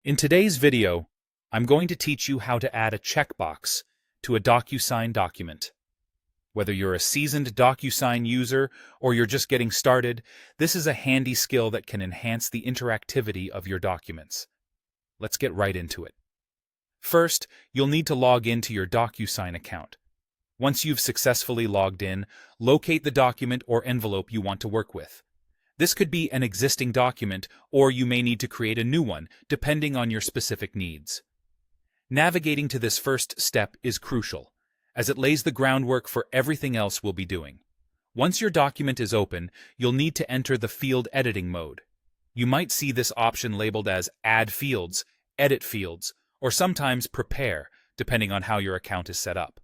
In today's video, I'm going to teach you how to add a checkbox to a DocuSign document. Whether you're a seasoned DocuSign user or you're just getting started, this is a handy skill that can enhance the interactivity of your documents. Let's get right into it. First, you'll need to log into your DocuSign account. Once you've successfully logged in, locate the document or envelope you want to work with. This could be an existing document, or you may need to create a new one, depending on your specific needs. Navigating to this first step is crucial, as it lays the groundwork for everything else we'll be doing. Once your document is open, you'll need to enter the field editing mode. You might see this option labeled as Add Fields, Edit Fields, or sometimes Prepare, depending on how your account is set up.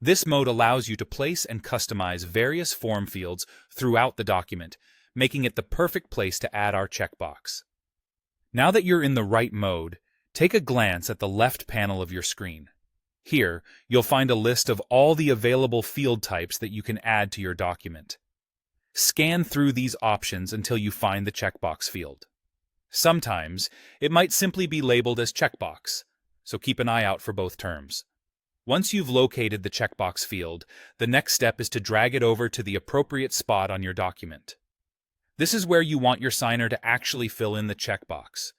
This mode allows you to place and customize various form fields throughout the document, making it the perfect place to add our checkbox. Now that you're in the right mode, take a glance at the left panel of your screen. Here, you'll find a list of all the available field types that you can add to your document. Scan through these options until you find the checkbox field. Sometimes, it might simply be labeled as checkbox, so keep an eye out for both terms. Once you've located the checkbox field, the next step is to drag it over to the appropriate spot on your document. This is where you want your signer to actually fill in the checkbox.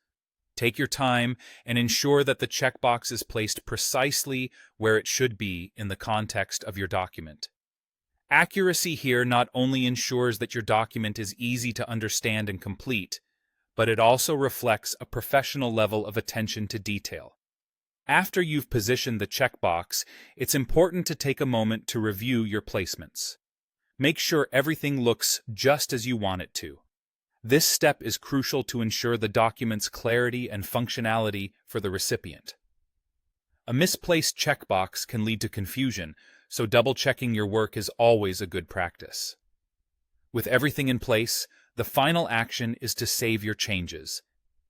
Take your time and ensure that the checkbox is placed precisely where it should be in the context of your document. Accuracy here not only ensures that your document is easy to understand and complete, but it also reflects a professional level of attention to detail. After you've positioned the checkbox, it's important to take a moment to review your placements. Make sure everything looks just as you want it to. This step is crucial to ensure the document's clarity and functionality for the recipient. A misplaced checkbox can lead to confusion, so double-checking your work is always a good practice. With everything in place, the final action is to save your changes.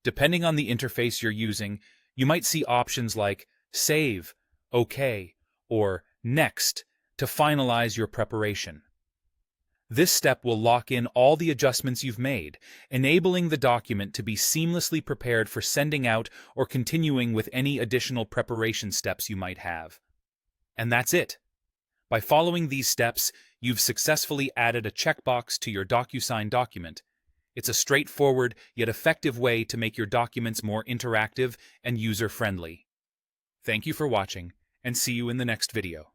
Depending on the interface you're using, you might see options like Save, OK, or Next to finalize your preparation. This step will lock in all the adjustments you've made, enabling the document to be seamlessly prepared for sending out or continuing with any additional preparation steps you might have. And that's it. By following these steps, you've successfully added a checkbox to your DocuSign document. It's a straightforward yet effective way to make your documents more interactive and user-friendly. Thank you for watching, and see you in the next video.